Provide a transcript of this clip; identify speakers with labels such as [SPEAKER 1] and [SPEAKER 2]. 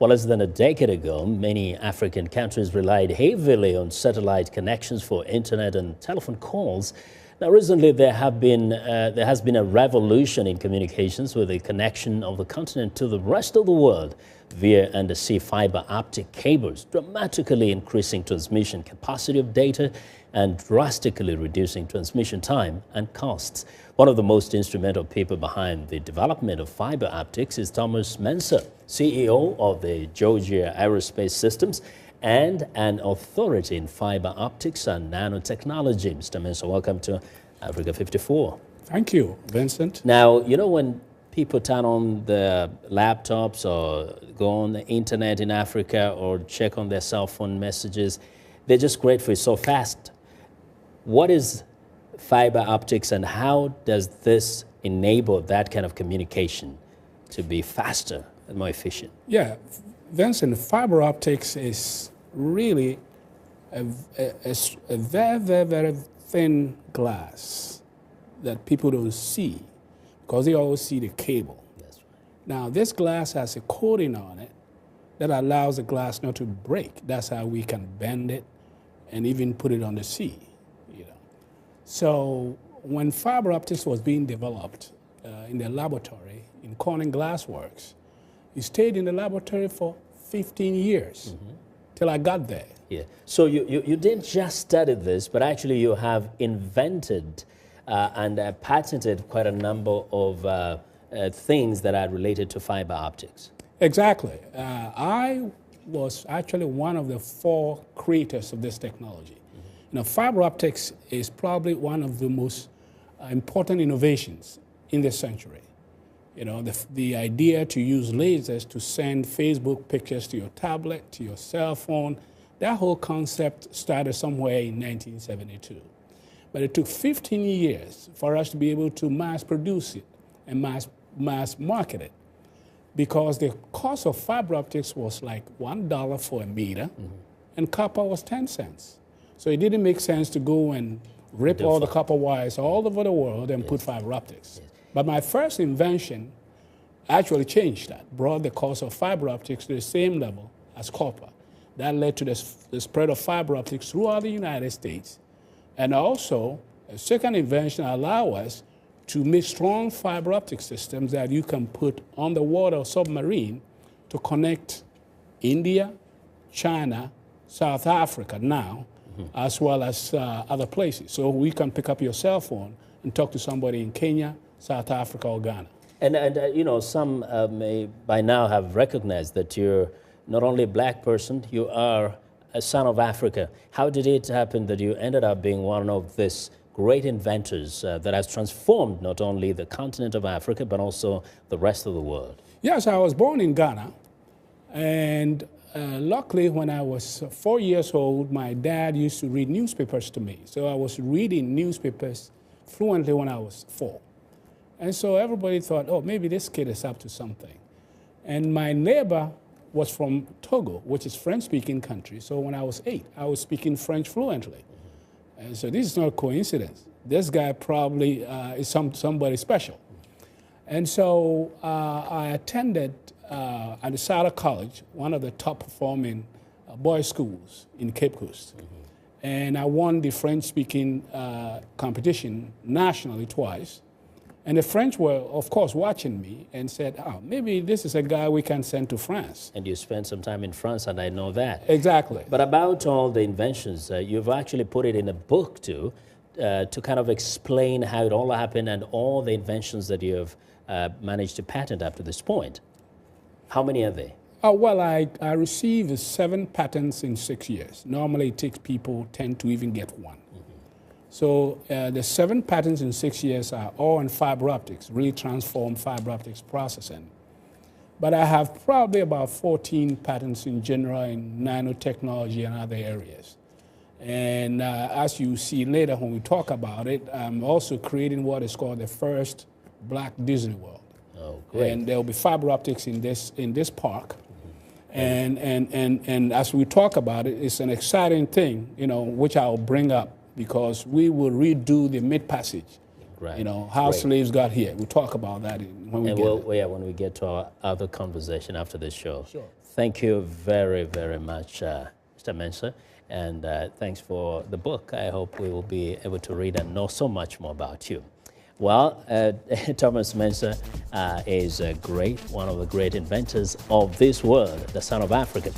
[SPEAKER 1] Well, less than a decade ago, many African countries relied heavily on satellite connections for internet and telephone calls. Now, recently, there has been a revolution in communications with the connection of the continent to the rest of the world via undersea fiber optic cables, dramatically increasing transmission capacity of data and drastically reducing transmission time and costs. One of the most instrumental people behind the development of fiber optics is Thomas Mensah, CEO of the Georgia Aerospace Systems and an authority in fiber optics and nanotechnology. Mr. Mensah, welcome to Africa 54.
[SPEAKER 2] Thank you, Vincent.
[SPEAKER 1] Now, you know, when people turn on their laptops or go on the internet in Africa or check on their cell phone messages, they're just grateful it's so fast. What is fiber optics and how does this enable that kind of communication to be faster and more efficient?
[SPEAKER 2] Yeah, Vincent, fiber optics is really a very, very, very thin glass that people don't see because they always see the cable.
[SPEAKER 1] That's right.
[SPEAKER 2] Now, this glass has a coating on it that allows the glass not to break. That's how we can bend it and even put it on the sea. So when fiber optics was being developed in the laboratory in Corning Glass Works, it stayed in the laboratory for 15 years till I got there.
[SPEAKER 1] Yeah. So you didn't just study this, but actually you have invented and patented quite a number of things that are related to fiber optics.
[SPEAKER 2] Exactly. I was actually one of the 4 creators of this technology. Now, fiber optics is probably one of the most important innovations in this century. You know, the idea to use lasers to send Facebook pictures to your tablet, to your cell phone, that whole concept started somewhere in 1972. But it took 15 years for us to be able to mass produce it and mass market it because the cost of fiber optics was like $1 for a meter and copper was 10 cents. So it didn't make sense to go and rip all the copper wires all over the world and put fiber optics. But my first invention actually changed that, brought the cost of fiber optics to the same level as copper. That led to the spread of fiber optics throughout the United States. And also, a second invention allowed us to make strong fiber optic systems that you can put on the water or submarine to connect India, China, South Africa now, as well as other places. So we can pick up your cell phone and talk to somebody in Kenya, South Africa, or Ghana.
[SPEAKER 1] And you know, some may by now have recognized that you're not only a black person, you are a son of Africa. How did it happen that you ended up being one of these great inventors that has transformed not only the continent of Africa, but also the rest of the world?
[SPEAKER 2] Yes, I was born in Ghana, and luckily, when I was 4 years old, my dad used to read newspapers to me. So I was reading newspapers fluently when I was 4. And so everybody thought, oh, maybe this kid is up to something. And my neighbor was from Togo, which is a French-speaking country. So when I was 8, I was speaking French fluently. And so this is not a coincidence. This guy probably is somebody special. And so I attended Adisada College, one of the top-performing boys' schools in Cape Coast. And I won the French-speaking competition nationally twice. And the French were, of course, watching me and said, oh, maybe this is a guy we can send to France.
[SPEAKER 1] And you spent some time in France, and I know that.
[SPEAKER 2] Exactly.
[SPEAKER 1] But about all the inventions, you've actually put it in a book, too, to kind of explain how it all happened and all the inventions that you've managed to patent up to this point. How many are they?
[SPEAKER 2] Well, I received 7 patents in 6 years. Normally, it takes people 10 to even get one. So the 7 patents in 6 years are all in fiber optics, really transformed fiber optics processing. But I have probably about 14 patents in general in nanotechnology and other areas. And as you see later when we talk about it, I'm also creating what is called the first Black Disney World.
[SPEAKER 1] Oh, great.
[SPEAKER 2] And there will be fiber optics in this park. And as we talk about it, it's an exciting thing, you know, which I'll bring up because we will redo the mid-passage
[SPEAKER 1] right.
[SPEAKER 2] You know, how slaves got here. We'll talk about that when we get there.
[SPEAKER 1] Yeah, when we get to our other conversation after this show.
[SPEAKER 2] Sure.
[SPEAKER 1] Thank you very, very much, Mr. Mensah, and thanks for the book. I hope we will be able to read and know so much more about you. Well, Thomas Mensah is one of the great inventors of this world, the son of Africa.